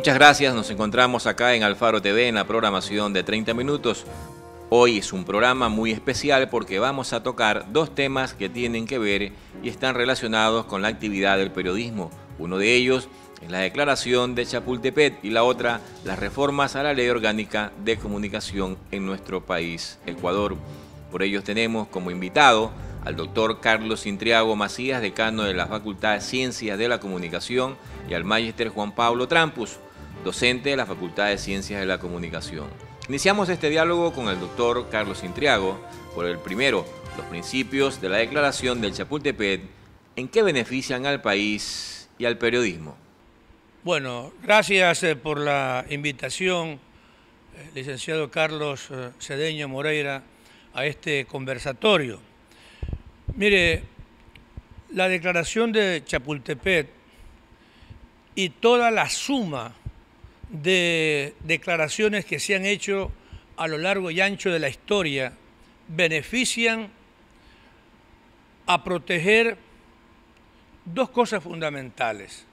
Muchas gracias, nos encontramos acá en Alfaro TV en la programación de 30 minutos. Hoy es un programa muy especial porque vamos a tocar dos temas que tienen que ver y están relacionados con la actividad del periodismo. Uno de ellos es la declaración de Chapultepec y la otra, las reformas a la Ley Orgánica de Comunicación en nuestro país, Ecuador. Por ello tenemos como invitado al doctor Carlos Intriago Macías, decano de la Facultad de Ciencias de la Comunicación, y al magíster Juan Pablo Trampus, docente de la Facultad de Ciencias de la Comunicación. Iniciamos este diálogo con el doctor Carlos Intriago por el primero, los principios de la declaración del Chapultepec, ¿en qué benefician al país y al periodismo? Bueno, gracias por la invitación, licenciado Carlos Cedeño Moreira, a este conversatorio. Mire, la declaración de Chapultepec y toda la suma de declaraciones que se han hecho a lo largo y ancho de la historia benefician a proteger dos cosas fundamentales: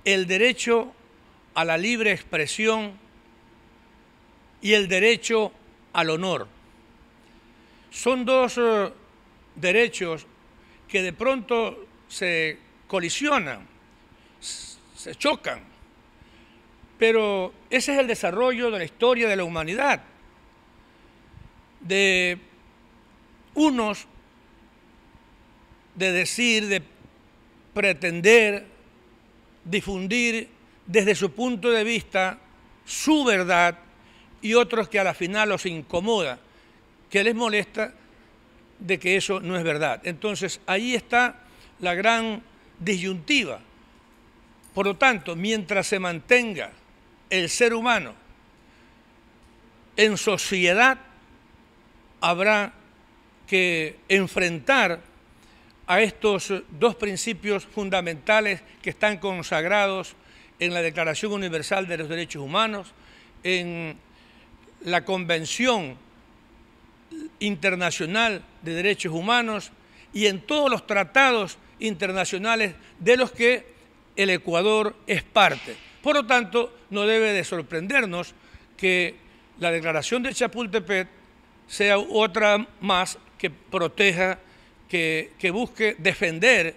el derecho a la libre expresión y el derecho al honor. Son dos derechos que de pronto se colisionan, se chocan, pero ese es el desarrollo de la historia de la humanidad, de unos, de decir, de pretender, difundir desde su punto de vista su verdad, y otros que a la final los incomoda, que les molesta de que eso no es verdad. Entonces ahí está la gran disyuntiva. Por lo tanto, mientras se mantenga el ser humano en sociedad, habrá que enfrentar a estos dos principios fundamentales que están consagrados en la Declaración Universal de los Derechos Humanos, en la Convención Internacional de Derechos Humanos y en todos los tratados internacionales de los que el Ecuador es parte. Por lo tanto, no debe de sorprendernos que la declaración de Chapultepec sea otra más que proteja, que busque defender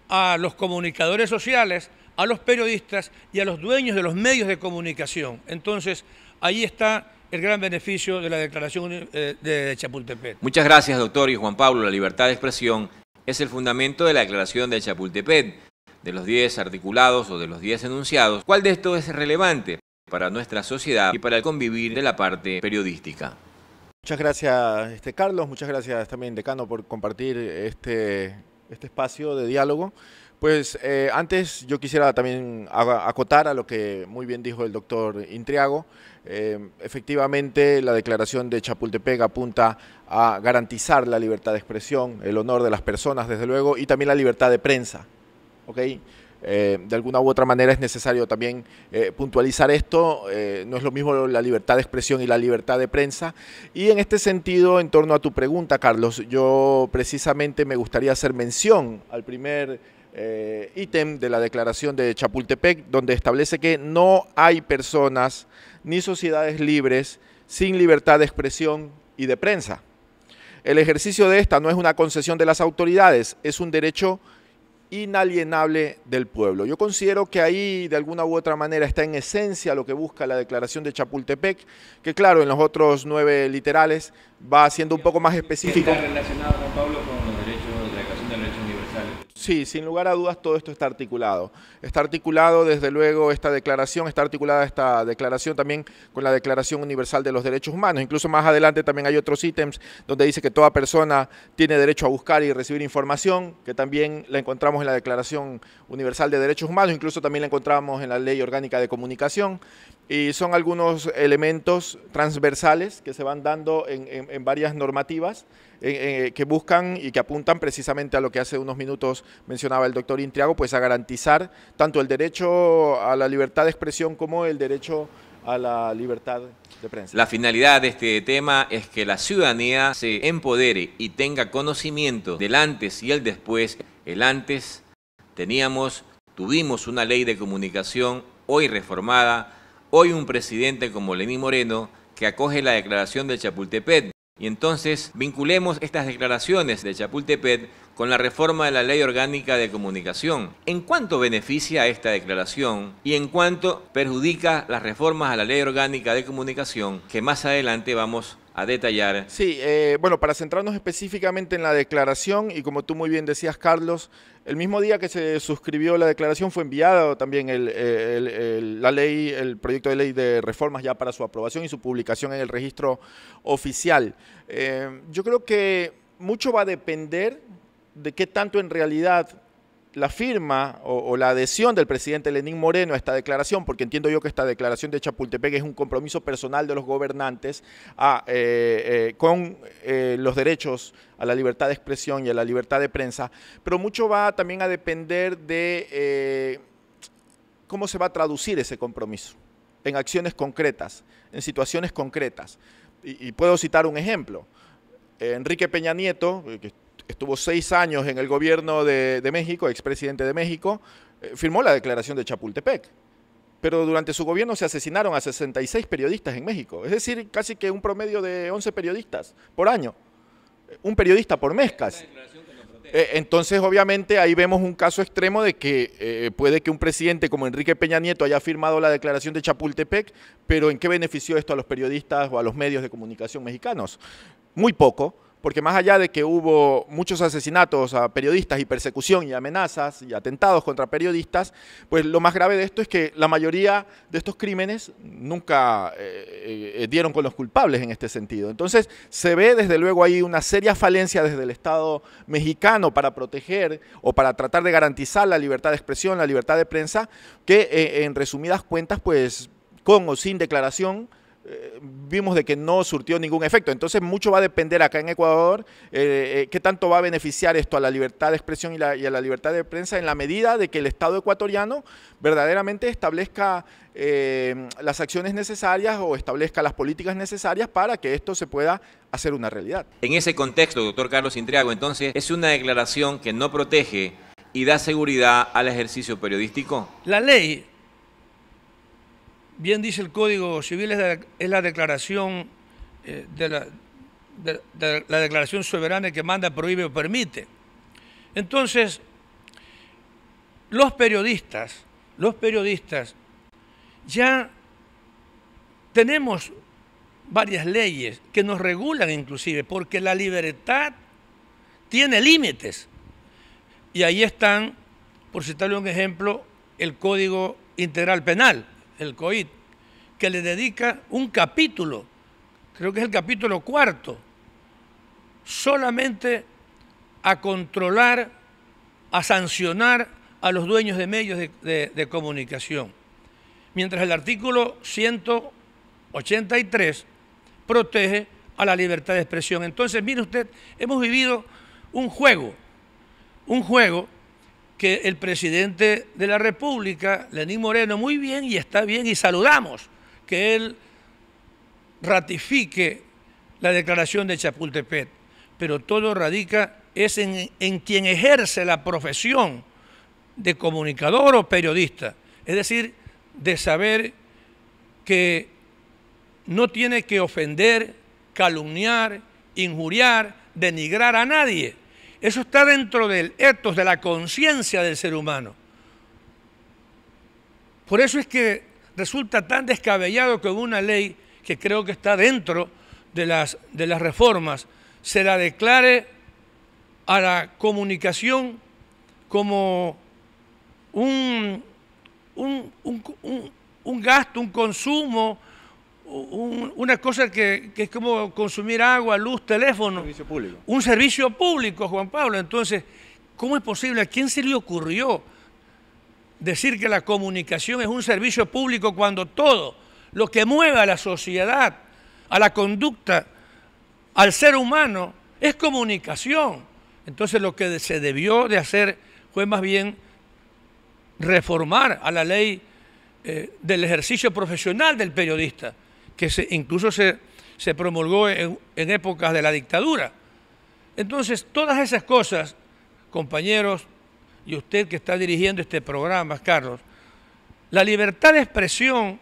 a los comunicadores sociales, a los periodistas y a los dueños de los medios de comunicación. Entonces, ahí está el gran beneficio de la declaración de Chapultepec. Muchas gracias, doctor. Y Juan Pablo, la libertad de expresión es el fundamento de la declaración de Chapultepec. De los 10 articulados o de los 10 enunciados, ¿cuál de estos es relevante para nuestra sociedad y para el convivir de la parte periodística? Muchas gracias, Carlos. Muchas gracias también, decano, por compartir este espacio de diálogo. Pues antes yo quisiera también acotar a lo que muy bien dijo el doctor Intriago. Efectivamente, la declaración de Chapultepec apunta a garantizar la libertad de expresión, el honor de las personas, desde luego, y también la libertad de prensa. ¿Okay? De alguna u otra manera es necesario también puntualizar esto. No es lo mismo la libertad de expresión y la libertad de prensa. Y en este sentido, en torno a tu pregunta, Carlos, yo precisamente me gustaría hacer mención al primer ítem de la declaración de Chapultepec, donde establece que no hay personas ni sociedades libres sin libertad de expresión y de prensa. El ejercicio de esta no es una concesión de las autoridades, es un derecho inalienable del pueblo. Yo considero que ahí de alguna u otra manera está en esencia lo que busca la declaración de Chapultepec, que claro, en los otros 9 literales va siendo un poco más específico. ¿Está relacionado, Juan Pablo, con los derechos, la declaración de derechos universales? Sí, sin lugar a dudas todo esto está articulado. Está articulado desde luego esta declaración, está articulada esta declaración también con la Declaración Universal de los Derechos Humanos. Incluso más adelante también hay otros ítems donde dice que toda persona tiene derecho a buscar y recibir información, que también la encontramos en la Declaración Universal de Derechos Humanos, incluso también la encontramos en la Ley Orgánica de Comunicación. Y son algunos elementos transversales que se van dando en varias normativas que buscan y que apuntan precisamente a lo que hace unos minutos mencionaba el doctor Intriago, pues a garantizar tanto el derecho a la libertad de expresión como el derecho a la libertad de prensa. La finalidad de este tema es que la ciudadanía se empodere y tenga conocimiento del antes y el después. El antes tuvimos una ley de comunicación hoy reformada, hoy un presidente como Lenín Moreno que acoge la declaración de Chapultepec. Y entonces vinculemos estas declaraciones de Chapultepec con la reforma de la Ley Orgánica de Comunicación. ¿En cuánto beneficia esta declaración y en cuánto perjudica las reformas a la Ley Orgánica de Comunicación que más adelante vamos a detallar? Sí, bueno, para centrarnos específicamente en la declaración, y como tú muy bien decías, Carlos, el mismo día que se suscribió la declaración fue enviado también el proyecto de ley de reformas ya para su aprobación y su publicación en el registro oficial. Yo creo que mucho va a depender de qué tanto en realidad la firma o la adhesión del presidente Lenín Moreno a esta declaración, porque entiendo yo que esta declaración de Chapultepec es un compromiso personal de los gobernantes con los derechos a la libertad de expresión y a la libertad de prensa, pero mucho va también a depender de cómo se va a traducir ese compromiso en acciones concretas, en situaciones concretas. Y puedo citar un ejemplo. Enrique Peña Nieto, que estuvo 6 años en el gobierno de México, expresidente de México, firmó la declaración de Chapultepec. Pero durante su gobierno se asesinaron a 66 periodistas en México. Es decir, casi que un promedio de 11 periodistas por año. Un periodista por mes casi. Entonces, obviamente, ahí vemos un caso extremo de que puede que un presidente como Enrique Peña Nieto haya firmado la declaración de Chapultepec, pero ¿en qué benefició esto a los periodistas o a los medios de comunicación mexicanos? Muy poco. Porque más allá de que hubo muchos asesinatos a periodistas y persecución y amenazas y atentados contra periodistas, pues lo más grave de esto es que la mayoría de estos crímenes nunca dieron con los culpables en este sentido. Entonces se ve desde luego ahí una seria falencia desde el Estado mexicano para proteger o para tratar de garantizar la libertad de expresión, la libertad de prensa, que en resumidas cuentas, pues con o sin declaración, vimos de que no surtió ningún efecto. Entonces mucho va a depender acá en Ecuador qué tanto va a beneficiar esto a la libertad de expresión y a la libertad de prensa en la medida de que el Estado ecuatoriano verdaderamente establezca las acciones necesarias o establezca las políticas necesarias para que esto se pueda hacer una realidad. En ese contexto, doctor Carlos Intriago, entonces, ¿es una declaración que no protege y da seguridad al ejercicio periodístico? La ley, bien dice el Código Civil, es la declaración de la declaración soberana que manda, prohíbe o permite. Entonces, los periodistas ya tenemos varias leyes que nos regulan inclusive, porque la libertad tiene límites. Y ahí están, por citarle un ejemplo, el Código Integral Penal, el COIP, que le dedica un capítulo, creo que es el capítulo 4, solamente a controlar, a sancionar a los dueños de medios de comunicación. Mientras el artículo 183 protege a la libertad de expresión. Entonces, mire usted, hemos vivido un juego que el presidente de la República, Lenín Moreno, muy bien y está bien y saludamos que él ratifique la declaración de Chapultepec, pero todo radica es en quien ejerce la profesión de comunicador o periodista, es decir, de saber que no tiene que ofender, calumniar, injuriar, denigrar a nadie. Eso está dentro del ethos, de la conciencia del ser humano. Por eso es que resulta tan descabellado que una ley que creo que está dentro de las reformas se la declare a la comunicación como un gasto, un consumo, una cosa que es como consumir agua, luz, teléfono. Un servicio público. Un servicio público, Juan Pablo. Entonces, ¿cómo es posible? ¿A quién se le ocurrió decir que la comunicación es un servicio público cuando todo lo que mueve a la sociedad, a la conducta, al ser humano, es comunicación? Entonces, lo que se debió de hacer fue más bien reformar a la ley del ejercicio profesional del periodista, que incluso se promulgó en épocas de la dictadura. Entonces, todas esas cosas, compañeros, y usted que está dirigiendo este programa, Carlos, La libertad de expresión,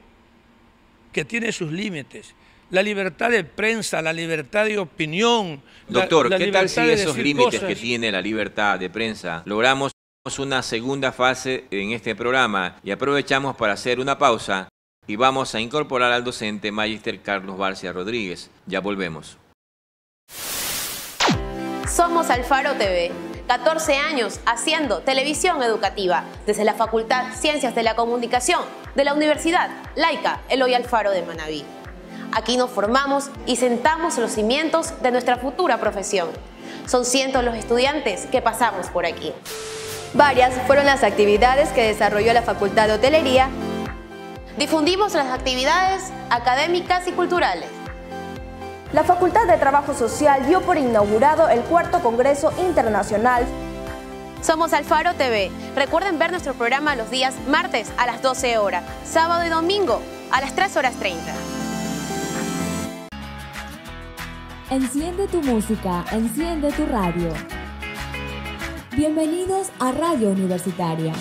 que tiene sus límites, la libertad de prensa, la libertad de opinión. Doctor, la ¿qué tal si esos límites cosas que tiene la libertad de prensa logramos una segunda fase en este programa y aprovechamos para hacer una pausa y vamos a incorporar al docente Magister Carlos Barcia Rodríguez? Ya volvemos. Somos Alfaro TV, 14 años haciendo televisión educativa desde la Facultad Ciencias de la Comunicación de la Universidad Laica Eloy Alfaro de Manabí. Aquí nos formamos y sentamos los cimientos de nuestra futura profesión. Son cientos los estudiantes que pasamos por aquí. Varias fueron las actividades que desarrolló la Facultad de Hotelería. Difundimos las actividades académicas y culturales. La Facultad de Trabajo Social dio por inaugurado el 4º Congreso Internacional. Somos Alfaro TV. Recuerden ver nuestro programa los días martes a las 12 horas, sábado y domingo a las 3:30. Enciende tu música, enciende tu radio. Bienvenidos a Radio Universitaria.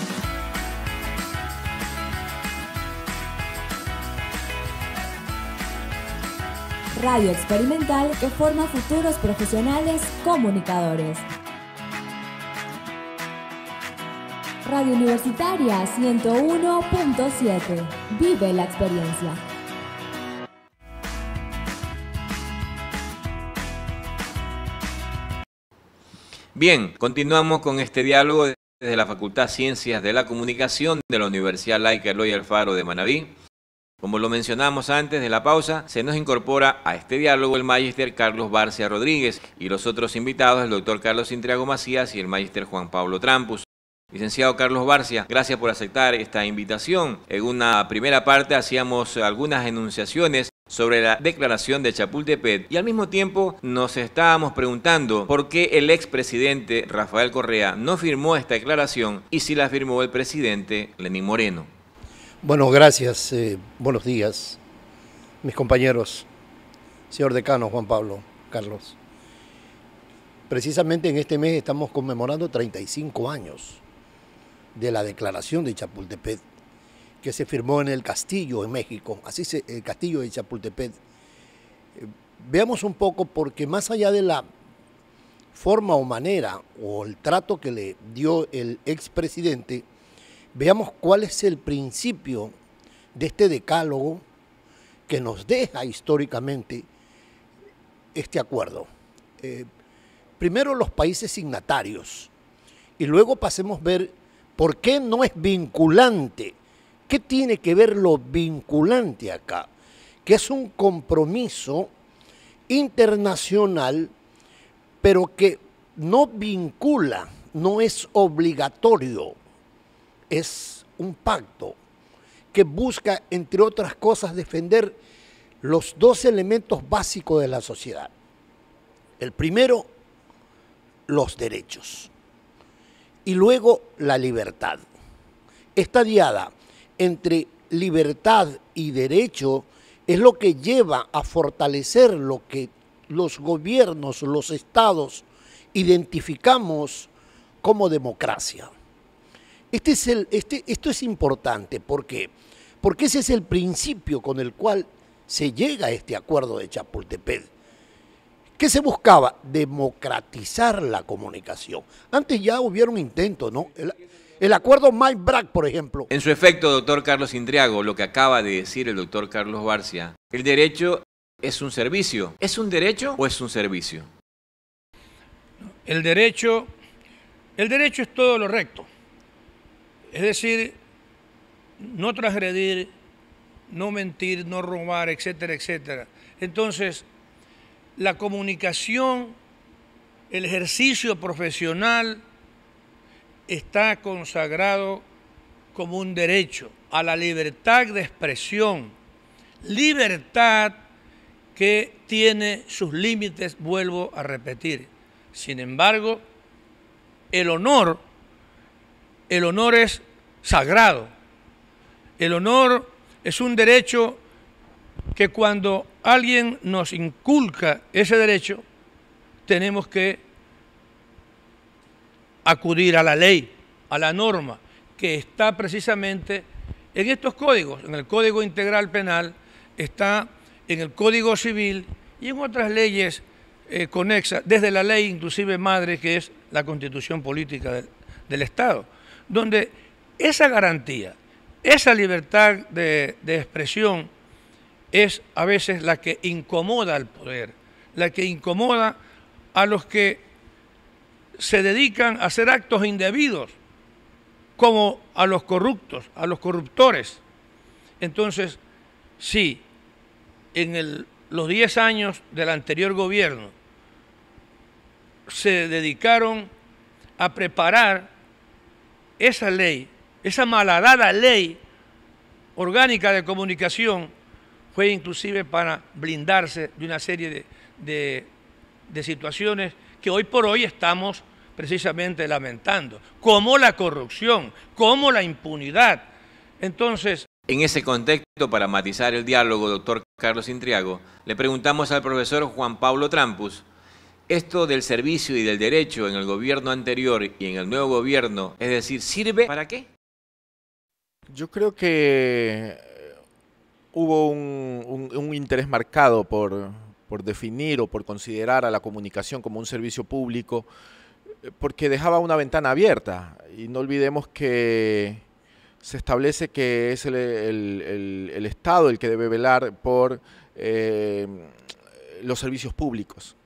Radio experimental que forma futuros profesionales comunicadores. Radio Universitaria 101.7. Vive la experiencia. Bien, continuamos con este diálogo desde la Facultad Ciencias de la Comunicación de la Universidad Laica Eloy Alfaro de Manabí. Como lo mencionamos antes de la pausa, se nos incorpora a este diálogo el Magister Carlos Barcia Rodríguez y los otros invitados, el doctor Carlos Intriago Macías y el Magister Juan Pablo Trampus. Licenciado Carlos Barcia, gracias por aceptar esta invitación. En una primera parte hacíamos algunas enunciaciones sobre la declaración de Chapultepec y al mismo tiempo nos estábamos preguntando por qué el expresidente Rafael Correa no firmó esta declaración y si la firmó el presidente Lenín Moreno. Bueno, gracias. Buenos días, mis compañeros, señor decano Juan Pablo, Carlos. Precisamente en este mes estamos conmemorando 35 años de la declaración de Chapultepec, que se firmó en el Castillo, en México, el Castillo de Chapultepec. Veamos un poco, porque más allá de la forma o manera o el trato que le dio el expresidente, veamos cuál es el principio de este decálogo que nos deja históricamente este acuerdo. Primero los países signatarios y luego pasemos a ver por qué no es vinculante. ¿Qué tiene que ver lo vinculante acá? Que es un compromiso internacional, pero que no vincula, no es obligatorio. Es un pacto que busca, entre otras cosas, defender los dos elementos básicos de la sociedad. El primero, los derechos, y luego la libertad. Esta diada entre libertad y derecho es lo que lleva a fortalecer lo que los gobiernos, los estados, identificamos como democracia. Esto es importante. ¿Por qué? Porque ese es el principio con el cual se llega a este acuerdo de Chapultepec. ¿Qué se buscaba? Democratizar la comunicación. Antes ya hubieron intentos, ¿no? El acuerdo Mike Bragg, por ejemplo. En su efecto, doctor Carlos Intriago, lo que acaba de decir el doctor Carlos Barcia, el derecho es un servicio. ¿Es un derecho o es un servicio? El derecho es todo lo recto. Es decir, no transgredir, no mentir, no robar, etcétera, etcétera. Entonces, la comunicación, el ejercicio profesional está consagrado como un derecho a la libertad de expresión, libertad que tiene sus límites, vuelvo a repetir. Sin embargo, el honor es sagrado. El honor es un derecho que cuando alguien nos inculca ese derecho, tenemos que acudir a la ley, a la norma, que está precisamente En estos códigos, en el Código Integral Penal, está en el Código Civil y en otras leyes conexas, desde la ley inclusive madre, que es la Constitución Política del Estado, donde esa garantía, esa libertad de expresión es a veces la que incomoda al poder, la que incomoda a los que se dedican a hacer actos indebidos, como a los corruptos, a los corruptores. Entonces, sí, en los 10 años del anterior gobierno se dedicaron a preparar esa ley, esa malhadada ley orgánica de comunicación, fue inclusive para blindarse de una serie de situaciones que hoy por hoy estamos precisamente lamentando, como la corrupción, como la impunidad. Entonces, en ese contexto, para matizar el diálogo, doctor Carlos Intriago, le preguntamos al profesor Juan Pablo Trampus, esto del servicio y del derecho en el gobierno anterior y en el nuevo gobierno, es decir, ¿sirve para qué? Yo creo que hubo un interés marcado por definir o por considerar a la comunicación como un servicio público, porque dejaba una ventana abierta. Y no olvidemos que se establece que es el Estado el que debe velar por los servicios públicos.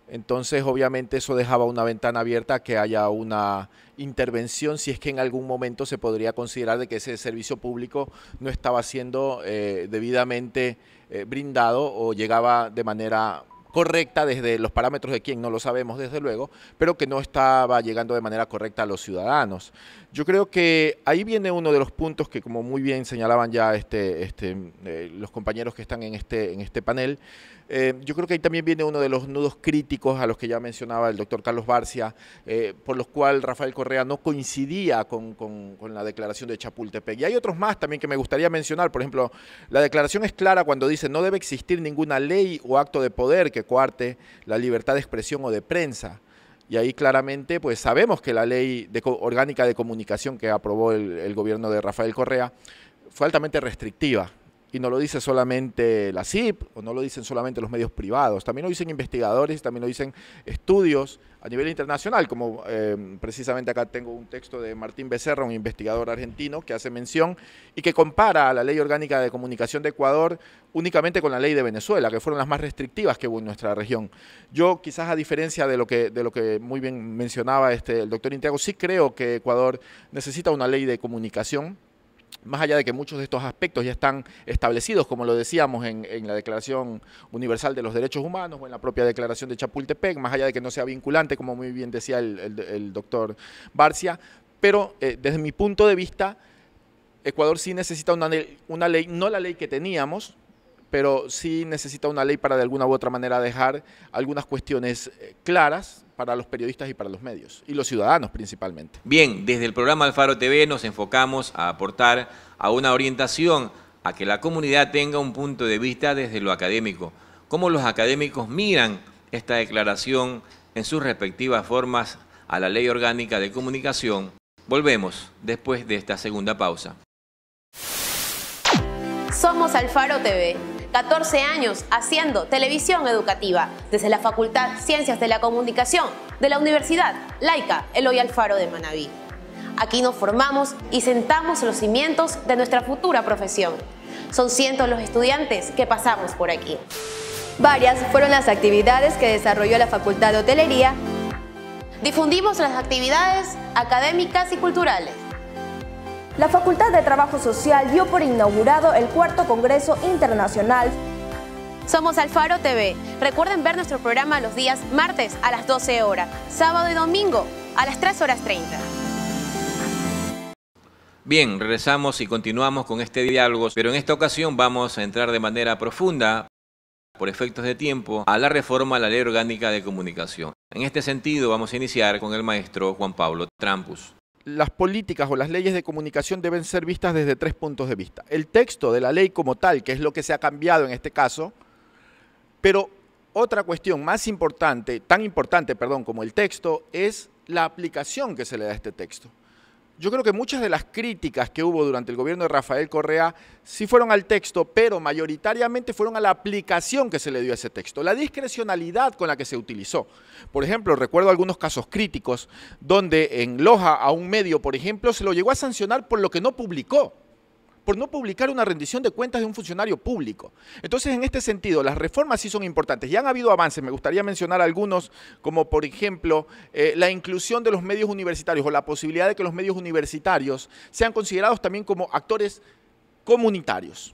Entonces, obviamente, eso dejaba una ventana abierta a que haya una intervención si es que en algún momento se podría considerar de que ese servicio público no estaba siendo debidamente brindado o llegaba de manera correcta desde los parámetros de quién no lo sabemos desde luego, pero que no estaba llegando de manera correcta a los ciudadanos. Yo creo que ahí viene uno de los puntos que, como muy bien señalaban ya los compañeros que están en este panel. Yo creo que ahí también viene uno de los nudos críticos a los que ya mencionaba el doctor Carlos Barcia, por los cuales Rafael Correa no coincidía con la declaración de Chapultepec. Y hay otros más también que me gustaría mencionar. Por ejemplo, la declaración es clara cuando dice no debe existir ninguna ley o acto de poder que coarte la libertad de expresión o de prensa. Y ahí claramente pues sabemos que la ley orgánica de comunicación que aprobó el gobierno de Rafael Correa fue altamente restrictiva. Y no lo dice solamente la CIP, o no lo dicen solamente los medios privados, también lo dicen investigadores, también lo dicen estudios a nivel internacional, como precisamente acá tengo un texto de Martín Becerra, un investigador argentino, que hace mención y que compara a la Ley Orgánica de Comunicación de Ecuador únicamente con la ley de Venezuela, que fueron las más restrictivas que hubo en nuestra región. Yo, quizás a diferencia de lo que muy bien mencionaba el doctor Intriago, sí creo que Ecuador necesita una ley de comunicación, más allá de que muchos de estos aspectos ya están establecidos, como lo decíamos en la Declaración Universal de los Derechos Humanos o en la propia Declaración de Chapultepec, más allá de que no sea vinculante, como muy bien decía el doctor Barcia, pero desde mi punto de vista, Ecuador sí necesita una ley, no la ley que teníamos, pero sí necesita una ley para de alguna u otra manera dejar algunas cuestiones claras para los periodistas y para los medios, y los ciudadanos principalmente. Bien, desde el programa Alfaro TV nos enfocamos a aportar a una orientación a que la comunidad tenga un punto de vista desde lo académico. Cómo los académicos miran esta declaración en sus respectivas formas a la Ley Orgánica de Comunicación. Volvemos después de esta segunda pausa. Somos Alfaro TV. 14 años haciendo televisión educativa desde la Facultad Ciencias de la Comunicación de la Universidad Laica Eloy Alfaro de Manabí. Aquí nos formamos y sentamos los cimientos de nuestra futura profesión. Son cientos los estudiantes que pasamos por aquí. Varias fueron las actividades que desarrolló la Facultad de Hotelería. Difundimos las actividades académicas y culturales. La Facultad de Trabajo Social dio por inaugurado el 4º Congreso Internacional. Somos Alfaro TV. Recuerden ver nuestro programa los días martes a las 12 horas, sábado y domingo a las 3:30. Bien, regresamos y continuamos con este diálogo, pero en esta ocasión vamos a entrar de manera profunda, por efectos de tiempo, a la reforma a la Ley Orgánica de Comunicación. En este sentido, vamos a iniciar con el maestro Juan Pablo Trampus. Las políticas o las leyes de comunicación deben ser vistas desde 3 puntos de vista. El texto de la ley como tal, que es lo que se ha cambiado en este caso, pero otra cuestión más importante, tan importante, perdón, como el texto, es la aplicación que se le da a este texto. yo creo que muchas de las críticas que hubo durante el gobierno de Rafael Correa sí fueron al texto, pero mayoritariamente fueron a la aplicación que se le dio a ese texto, la discrecionalidad con la que se utilizó. Por ejemplo, recuerdo algunos casos críticos donde en Loja a un medio, por ejemplo, se lo llegó a sancionar por lo que no publicó, por no publicar una rendición de cuentas de un funcionario público. Entonces, en este sentido, las reformas sí son importantes. Ya han habido avances, me gustaría mencionar algunos, como por ejemplo, la inclusión de los medios universitarios o la posibilidad de que los medios universitarios sean considerados también como actores comunitarios,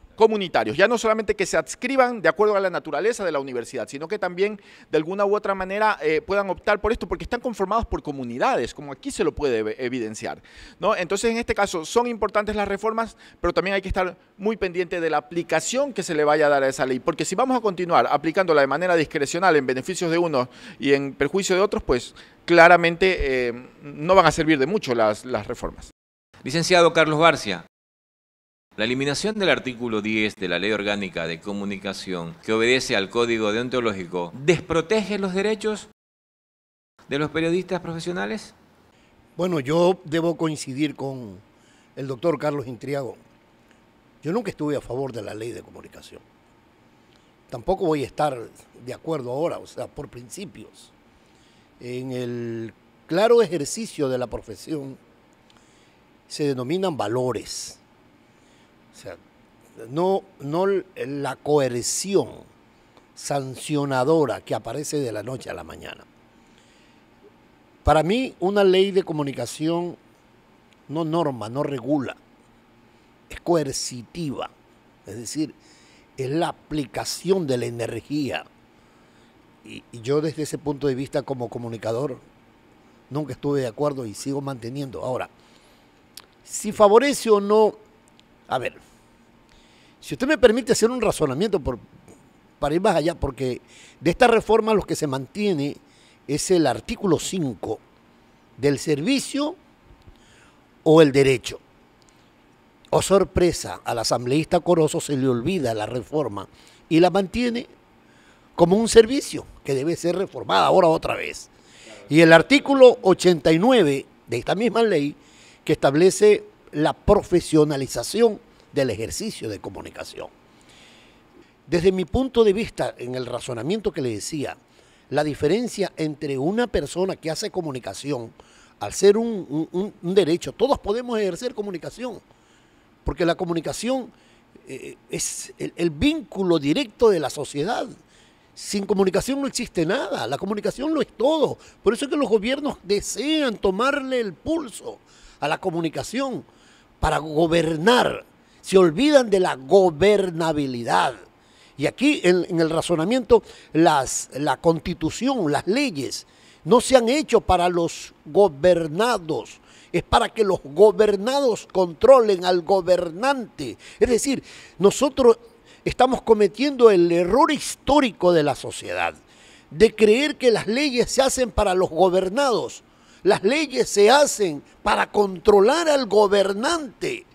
ya no solamente que se adscriban de acuerdo a la naturaleza de la universidad, sino que también de alguna u otra manera puedan optar por esto, porque están conformados por comunidades, como aquí se lo puede evidenciar, ¿no? Entonces, en este caso, son importantes las reformas, pero también hay que estar muy pendiente de la aplicación que se le vaya a dar a esa ley, porque si vamos a continuar aplicándola de manera discrecional en beneficios de unos y en perjuicio de otros, pues claramente no van a servir de mucho las reformas. Licenciado Carlos Barcia, la eliminación del artículo 10 de la Ley Orgánica de Comunicación, que obedece al Código Deontológico, ¿desprotege los derechos de los periodistas profesionales? Bueno, yo debo coincidir con el doctor Carlos Intriago. Yo nunca estuve a favor de la Ley de Comunicación. Tampoco voy a estar de acuerdo ahora, o sea, por principios. En el claro ejercicio de la profesión se denominan valores. O sea, no la coerción sancionadora que aparece de la noche a la mañana. Para mí, una ley de comunicación no norma, no regula, es coercitiva, es decir, es la aplicación de la energía. Y yo desde ese punto de vista como comunicador nunca estuve de acuerdo y sigo manteniendo. Ahora, si favorece o no. A ver, si usted me permite hacer un razonamiento para ir más allá, porque de esta reforma lo que se mantiene es el artículo 5 del servicio o el derecho. Oh, sorpresa, al asambleísta Corozo se le olvida la reforma y la mantiene como un servicio que debe ser reformada ahora otra vez. Y el artículo 89 de esta misma ley que establece la profesionalización del ejercicio de comunicación. Desde mi punto de vista, en el razonamiento que le decía, la diferencia entre una persona que hace comunicación, al ser un derecho, todos podemos ejercer comunicación, porque la comunicación es el vínculo directo de la sociedad. Sin comunicación no existe nada, la comunicación lo es todo. Por eso es que los gobiernos desean tomarle el pulso a la comunicación para gobernar. Se olvidan de la gobernabilidad. Y aquí en el razonamiento, la constitución, las leyes, no se han hecho para los gobernados, es para que los gobernados controlen al gobernante. Es decir, nosotros estamos cometiendo el error histórico de la sociedad, de creer que las leyes se hacen para los gobernados. Las leyes se hacen para controlar al gobernante.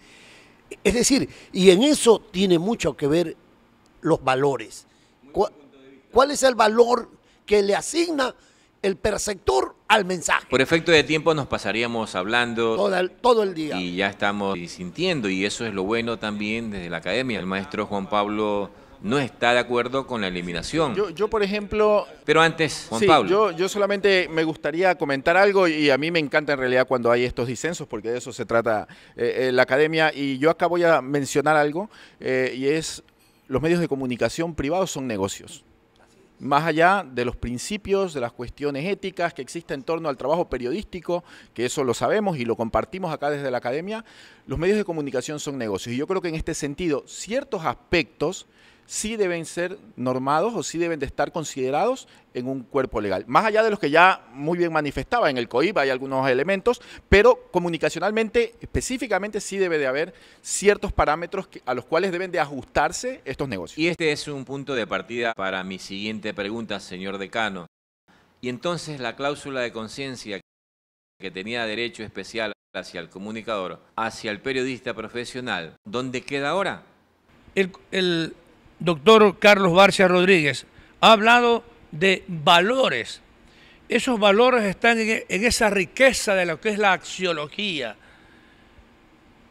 Es decir, y en eso tiene mucho que ver los valores. ¿Cuál es el valor que le asigna el perceptor al mensaje? Por efecto de tiempo nos pasaríamos hablando todo el día. Y ya estamos sintiendo, y eso es lo bueno también desde la academia. El maestro Juan Pablo no está de acuerdo con la eliminación. Yo por ejemplo... Pero antes, Juan Pablo. Yo solamente me gustaría comentar algo, y a mí me encanta en realidad cuando hay estos disensos, porque de eso se trata la academia, y yo acá voy a mencionar algo, y es: los medios de comunicación privados son negocios. Más allá de los principios, de las cuestiones éticas que existen en torno al trabajo periodístico, que eso lo sabemos y lo compartimos acá desde la academia, los medios de comunicación son negocios. Y yo creo que en este sentido, ciertos aspectos sí deben ser normados o sí deben de estar considerados en un cuerpo legal. Más allá de los que ya muy bien manifestaba en el COIP, hay algunos elementos, pero comunicacionalmente, específicamente, sí debe de haber ciertos parámetros a los cuales deben de ajustarse estos negocios. Y este es un punto de partida para mi siguiente pregunta, señor decano. Y entonces la cláusula de conciencia que tenía derecho especial hacia el comunicador, hacia el periodista profesional, ¿dónde queda ahora? El doctor Carlos Barcia Rodríguez ha hablado de valores. Esos valores están en esa riqueza de lo que es la axiología,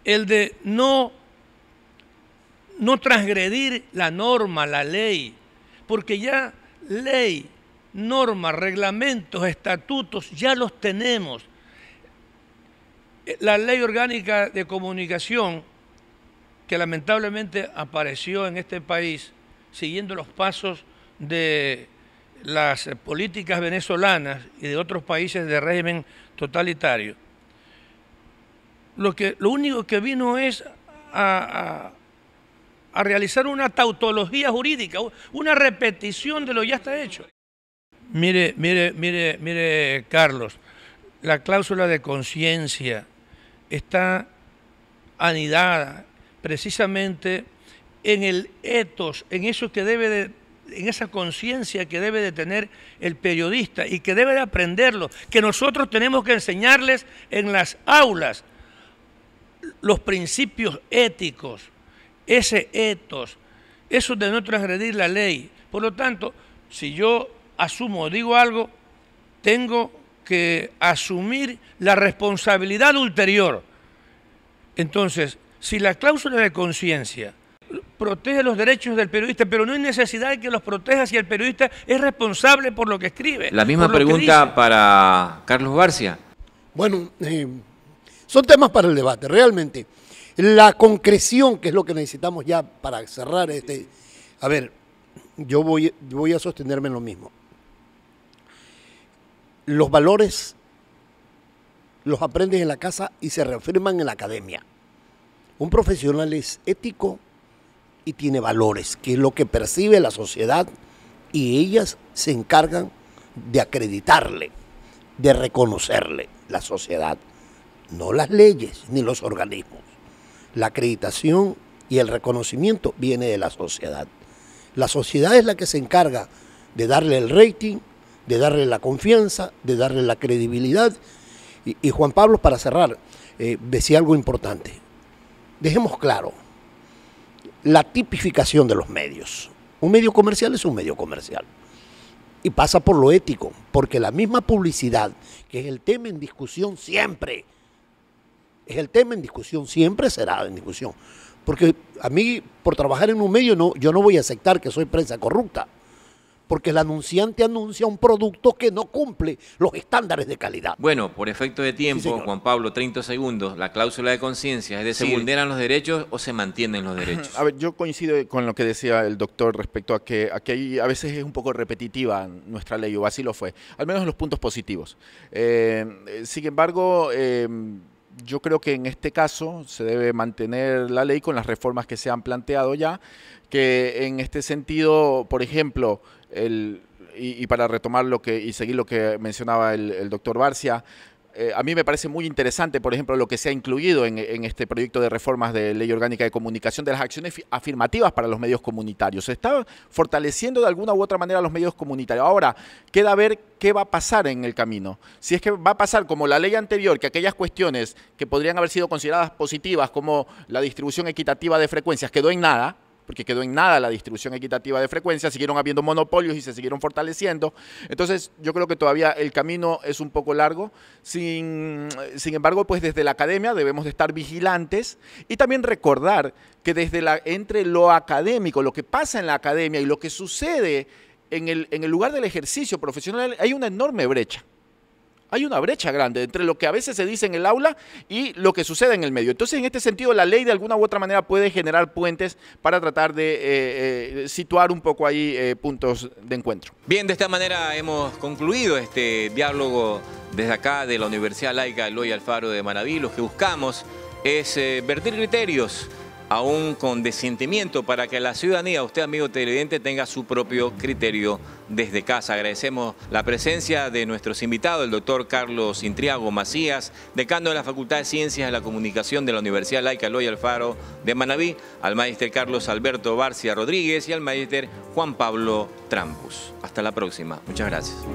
el de no transgredir la norma, la ley, porque ya ley, normas, reglamentos, estatutos, ya los tenemos. La Ley Orgánica de Comunicación, que lamentablemente apareció en este país, siguiendo los pasos de las políticas venezolanas y de otros países de régimen totalitario, lo único que vino es a realizar una tautología jurídica, una repetición de lo ya está hecho. Mire, Carlos, la cláusula de conciencia está anidada precisamente en el ethos, en eso que en esa conciencia que debe de tener el periodista y que debe de aprenderlo, que nosotros tenemos que enseñarles en las aulas los principios éticos, ese ethos, eso de no transgredir la ley. Por lo tanto, si yo asumo, digo algo, tengo que asumir la responsabilidad ulterior. Entonces, si la cláusula de conciencia protege los derechos del periodista, pero no hay necesidad de que los proteja si el periodista es responsable por lo que escribe. La misma pregunta para Carlos Barcia. Bueno, son temas para el debate, realmente. La concreción, que es lo que necesitamos ya para cerrar este... A ver, yo voy a sostenerme en lo mismo. Los valores los aprendes en la casa y se reafirman en la academia. Un profesional es ético y tiene valores, que es lo que percibe la sociedad, y ellas se encargan de acreditarle, de reconocerle, la sociedad, no las leyes ni los organismos. La acreditación y el reconocimiento viene de la sociedad. La sociedad es la que se encarga de darle el rating, de darle la confianza, de darle la credibilidad. Y Juan Pablo, para cerrar, decía algo importante. Dejemos claro la tipificación de los medios. Un medio comercial es un medio comercial. Y pasa por lo ético, porque la misma publicidad, que es el tema en discusión siempre, siempre será en discusión. Porque a mí, por trabajar en un medio, yo no voy a aceptar que soy prensa corrupta. Porque el anunciante anuncia un producto que no cumple los estándares de calidad. Bueno, por efecto de tiempo, sí, Juan Pablo, 30 segundos, la cláusula de conciencia, es decir, ¿se vulneran los derechos o se mantienen los derechos? A ver, yo coincido con lo que decía el doctor respecto a que aquí a veces es un poco repetitiva nuestra ley, o así lo fue, al menos en los puntos positivos. Sin embargo, yo creo que en este caso se debe mantener la ley con las reformas que se han planteado ya, que en este sentido, por ejemplo, y para retomar y seguir lo que mencionaba el doctor Barcia, a mí me parece muy interesante, por ejemplo, lo que se ha incluido en este proyecto de reformas de Ley Orgánica de Comunicación de las acciones afirmativas para los medios comunitarios. Se está fortaleciendo de alguna u otra manera a los medios comunitarios. Ahora, queda ver qué va a pasar en el camino. Si es que va a pasar como la ley anterior, que aquellas cuestiones que podrían haber sido consideradas positivas, como la distribución equitativa de frecuencias, quedó en nada, porque quedó en nada la distribución equitativa de frecuencias, siguieron habiendo monopolios y se siguieron fortaleciendo. Entonces, yo creo que todavía el camino es un poco largo. Sin embargo, pues desde la academia debemos de estar vigilantes y también recordar que entre lo académico, lo que pasa en la academia y lo que sucede en el lugar del ejercicio profesional, hay una enorme brecha. Hay una brecha grande entre lo que a veces se dice en el aula y lo que sucede en el medio. Entonces, en este sentido, la ley de alguna u otra manera puede generar puentes para tratar de situar un poco ahí puntos de encuentro. Bien, de esta manera hemos concluido este diálogo desde acá de la Universidad Laica Eloy Alfaro de Manabí. Lo que buscamos es vertir criterios aún con desentimiento para que la ciudadanía, usted amigo televidente, tenga su propio criterio desde casa. Agradecemos la presencia de nuestros invitados, el doctor Carlos Intriago Macías, decano de la Facultad de Ciencias de la Comunicación de la Universidad Laica Eloy Alfaro de Manabí, al magíster Carlos Alberto Barcia Rodríguez y al magíster Juan Pablo Trampus. Hasta la próxima. Muchas gracias.